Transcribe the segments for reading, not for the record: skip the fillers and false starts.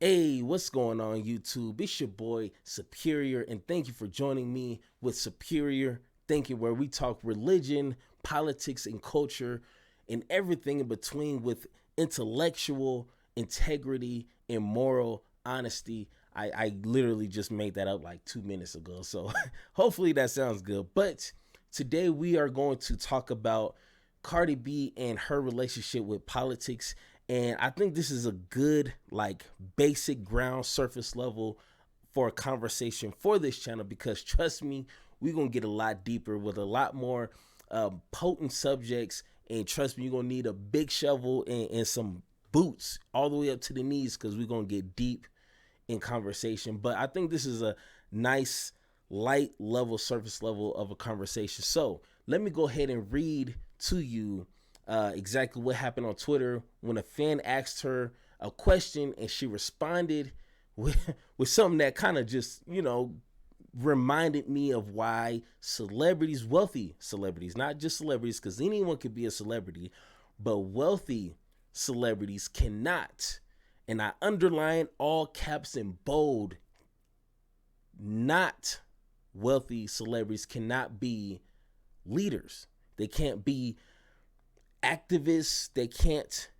Hey, what's going on, YouTube? It's your boy Superior, and thank you for joining me with Superior Thinking, where we talk religion, politics, and culture, and everything in between with intellectual integrity and moral honesty. I literally just made that up like 2 minutes ago, so hopefully that sounds good. But today we are going to talk about Cardi B and her relationship with politics. And I think this is a good, like, basic ground surface level for a conversation for this channel because trust me, we're going to get a lot deeper with a lot more potent subjects. And trust me, you're going to need a big shovel and some boots all the way up to the knees because we're going to get deep in conversation. But I think this is a nice, light level, surface level of a conversation. So let me go ahead and read to you exactly what happened on Twitter when a fan asked her a question and she responded with something that kind of just, reminded me of why celebrities, wealthy celebrities, not just celebrities, because anyone could be a celebrity, but wealthy celebrities cannot. And I underline all caps in bold, not wealthy celebrities cannot be leaders. They can't be activists. They can't.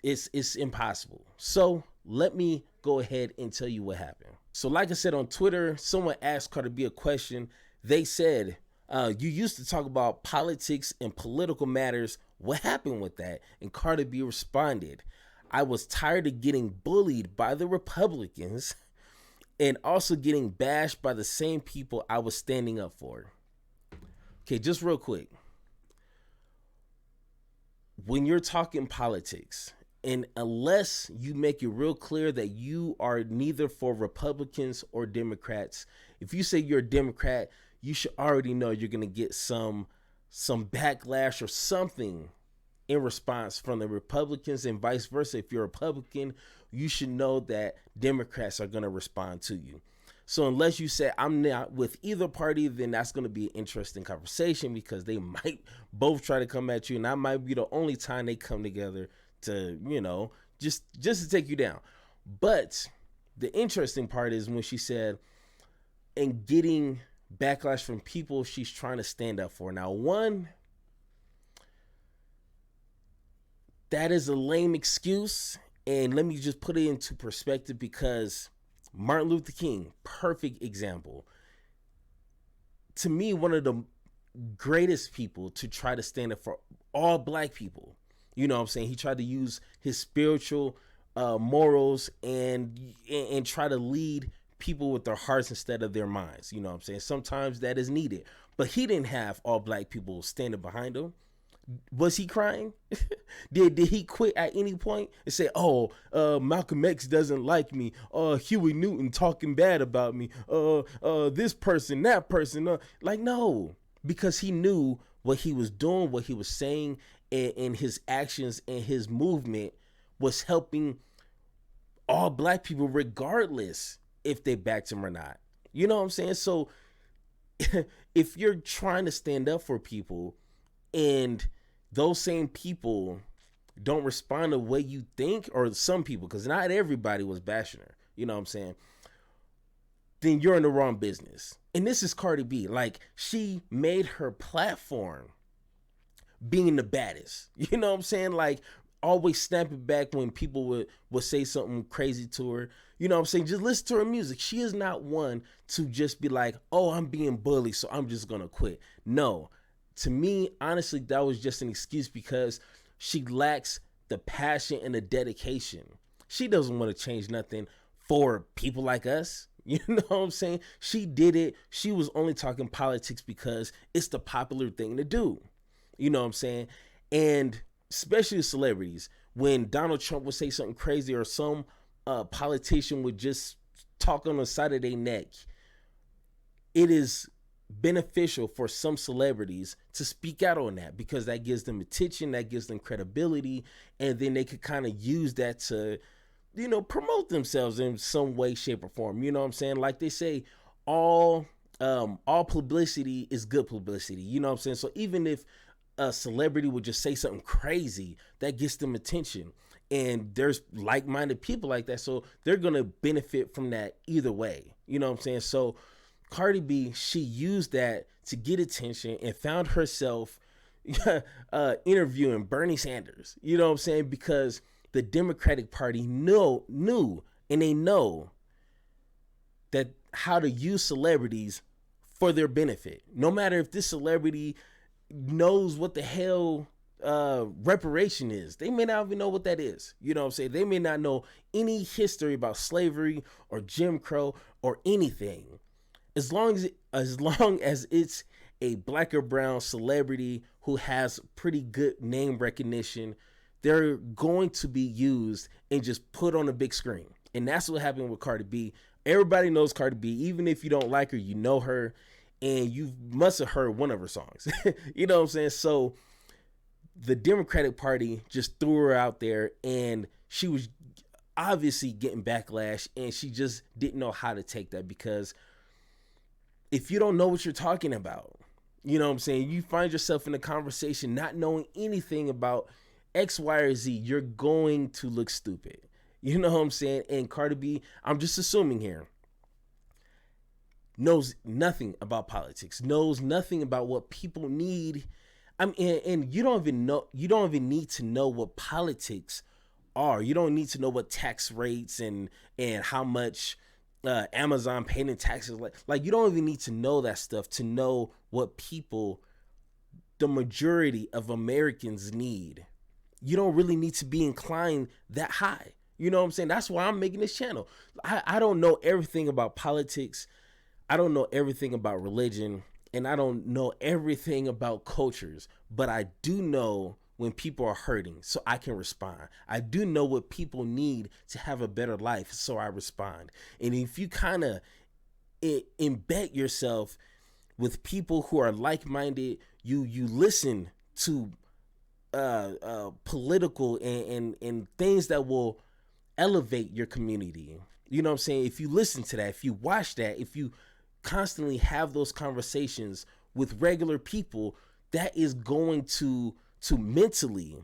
It's impossible. So let me go ahead and tell you what happened. So like I said on Twitter, someone asked Cardi B a question. They said, you used to talk about politics and political matters. What happened with that? And Cardi B responded, I was tired of getting bullied by the Republicans and also getting bashed by the same people I was standing up for. Okay, just real quick. When you're talking politics, and unless you make it real clear that you are neither for Republicans or Democrats, if you say you're a Democrat, you should already know you're going to get some backlash or something in response from the Republicans, and vice versa. If you're a Republican, you should know that Democrats are going to respond to you. So unless you say I'm not with either party, then that's going to be an interesting conversation because they might both try to come at you, and that might be the only time they come together to, just to take you down. But the interesting part is when she said, and getting backlash from people she's trying to stand up for. Now, one, that is a lame excuse, and let me just put it into perspective because Martin Luther King, perfect example. To me, one of the greatest people to try to stand up for all black people. You know what I'm saying? He tried to use his spiritual morals and try to lead people with their hearts instead of their minds. You know what I'm saying? Sometimes that is needed. But he didn't have all black people standing behind him. Was he crying? did he quit at any point and say, Malcolm X doesn't like me, Huey Newton talking bad about me, this person, that person, like, no, because he knew what he was doing, what he was saying, and his actions and his movement was helping all black people regardless if they backed him or not. You know what I'm saying? So if you're trying to stand up for people and those same people don't respond the way you think, or some people, because not everybody was bashing her, you know what I'm saying, then you're in the wrong business. And this is Cardi B. Like, she made her platform being the baddest. You know what I'm saying? Like, always snapping back when people would say something crazy to her. You know what I'm saying? Just listen to her music. She is not one to just be like, oh, I'm being bullied, so I'm just going to quit. No. To me, honestly, that was just an excuse because she lacks the passion and the dedication. She doesn't want to change nothing for people like us. You know what I'm saying? She did it. She was only talking politics because it's the popular thing to do. You know what I'm saying? And especially celebrities, when Donald Trump would say something crazy or some politician would just talk on the side of their neck, it is beneficial for some celebrities to speak out on that because that gives them attention, that gives them credibility, and then they could kind of use that to, promote themselves in some way, shape, or form. You know what I'm saying? Like they say, all publicity is good publicity. You know what I'm saying? So even if a celebrity would just say something crazy, that gets them attention. and there's like-minded people like that, so they're gonna benefit from that either way. You know what I'm saying? So Cardi B, she used that to get attention and found herself interviewing Bernie Sanders. You know what I'm saying? Because the Democratic Party knew and they know that how to use celebrities for their benefit. No matter if this celebrity knows what the hell reparation is. They may not even know what that is. You know what I'm saying? They may not know any history about slavery or Jim Crow or anything. As long as it's a black or brown celebrity who has pretty good name recognition, they're going to be used and just put on a big screen. And that's what happened with Cardi B. Everybody knows Cardi B. Even if you don't like her, you know her. And you must have heard one of her songs. You know what I'm saying? So the Democratic Party just threw her out there, and she was obviously getting backlash, and she just didn't know how to take that, because if you don't know what you're talking about, you know what I'm saying, you find yourself in a conversation not knowing anything about X, Y, or Z, you're going to look stupid. You know what I'm saying? And Cardi B, I'm just assuming here, knows nothing about politics, knows nothing about what people need. I mean, and you don't even need to know what politics are. You don't need to know what tax rates and how much Amazon paid in taxes. Like you don't even need to know that stuff to know what people, the majority of Americans, need. You don't really need to be inclined that high. You know what I'm saying? That's why I'm making this channel. I don't know everything about politics. I don't know everything about religion. And I don't know everything about cultures. But I do know when people are hurting, so I can respond. I do know what people need to have a better life, so I respond. And if you kind of embed yourself with people who are like-minded, you listen to political and things that will elevate your community. You know what I'm saying? If you listen to that, if you watch that, if you constantly have those conversations with regular people, that is going to mentally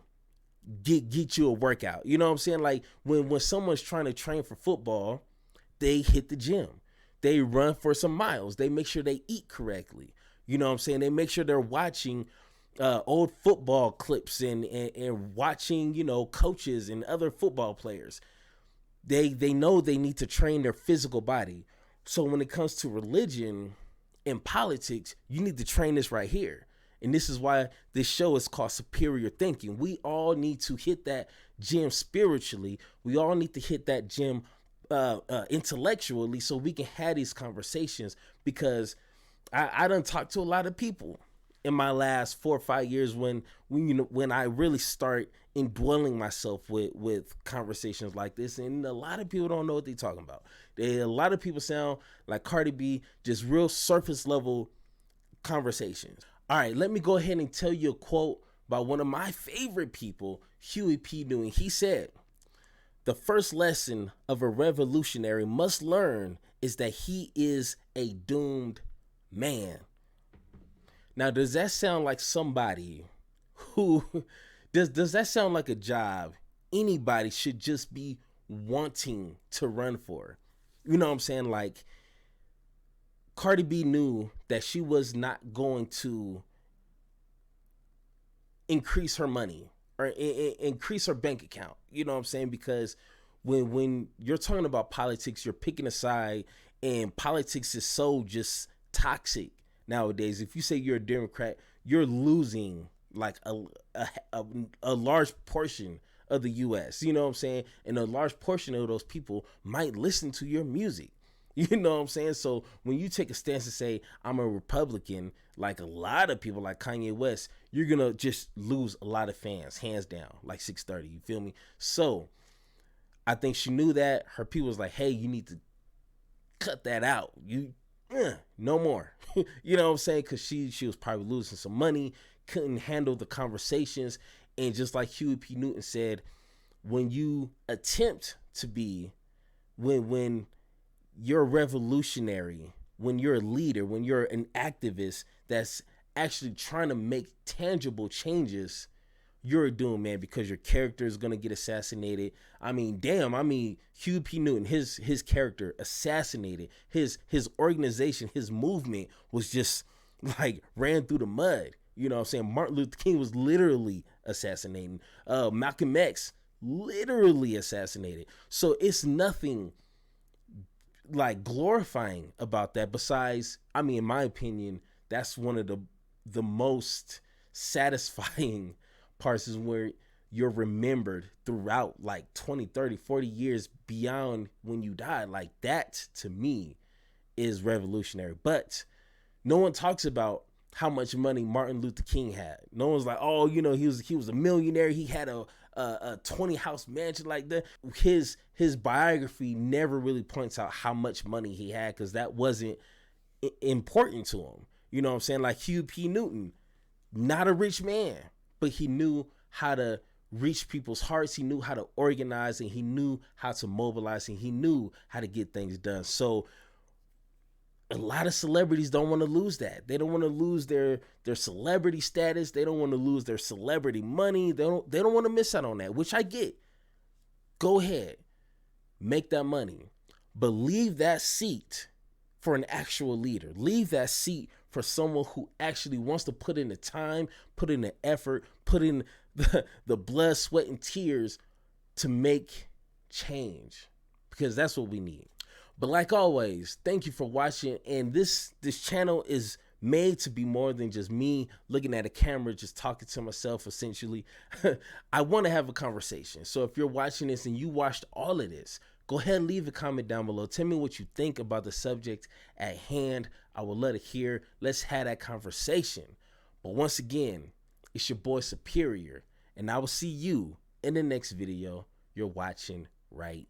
get you a workout. You know what I'm saying? Like when someone's trying to train for football, they hit the gym. They run for some miles. They make sure they eat correctly. You know what I'm saying? They make sure they're watching old football clips and watching, you know, coaches and other football players. They know they need to train their physical body. So when it comes to religion and politics, you need to train this right here. And this is why this show is called Superior Thinking. We all need to hit that gym spiritually. We all need to hit that gym intellectually, so we can have these conversations. Because I done talked to a lot of people in my last 4 or 5 years when I really start indwelling myself with conversations like this. And a lot of people don't know what they're talking about. A lot of people sound like Cardi B, just real surface level conversations. All right, let me go ahead and tell you a quote by one of my favorite people, Huey P. Newton. He said, "The first lesson of a revolutionary must learn is that he is a doomed man." Now, does that sound like somebody who does that sound like a job anybody should just be wanting to run for? You know what I'm saying? Like, Cardi B knew that she was not going to increase her money or increase her bank account. You know what I'm saying? Because when you're talking about politics, you're picking a side, and politics is so just toxic nowadays. If you say you're a Democrat, you're losing like a large portion of the U.S. You know what I'm saying? And a large portion of those people might listen to your music. You know what I'm saying? So when you take a stance and say, I'm a Republican, like a lot of people like Kanye West, you're going to just lose a lot of fans, hands down, like 630. You feel me? So I think she knew that. Her people was like, hey, you need to cut that out. No more. You know what I'm saying? Because she was probably losing some money, couldn't handle the conversations. And just like Huey P. Newton said, when you attempt to be, when you're a revolutionary, when you're a leader, when you're an activist that's actually trying to make tangible changes you're doomed, man, because your character is gonna get assassinated. I mean, damn. I mean, Hugh P. Newton, his character assassinated. His organization, his movement was just like ran through the mud. You know what I'm saying? Martin Luther King was literally assassinating. Malcolm X literally assassinated. So it's nothing like glorifying about that. Besides, I mean, in my opinion, that's one of the most satisfying parts is where you're remembered throughout like 20, 30, 40 years beyond when you died. Like that to me is revolutionary. But no one talks about how much money Martin Luther King had. No one's like, oh, you know, he was a millionaire. He had a 20 house mansion like that. His biography never really points out how much money he had because that wasn't important to him. You know what I'm saying? Like Hugh P. Newton, not a rich man, but he knew how to reach people's hearts. He knew how to organize and he knew how to mobilize and he knew how to get things done. So a lot of celebrities don't want to lose that. They don't want to lose their celebrity status. They don't want to lose their celebrity money. They don't want to miss out on that, which I get. Go ahead, make that money, but leave that seat for an actual leader. Leave that seat for someone who actually wants to put in the time, put in the effort, put in the blood, sweat, and tears to make change, because that's what we need. But like always, thank you for watching. And this channel is made to be more than just me looking at a camera, just talking to myself, essentially. I want to have a conversation. So if you're watching this and you watched all of this, go ahead and leave a comment down below. Tell me what you think about the subject at hand. I would love to hear. Let's have that conversation. But once again, it's your boy Superior, and I will see you in the next video you're watching right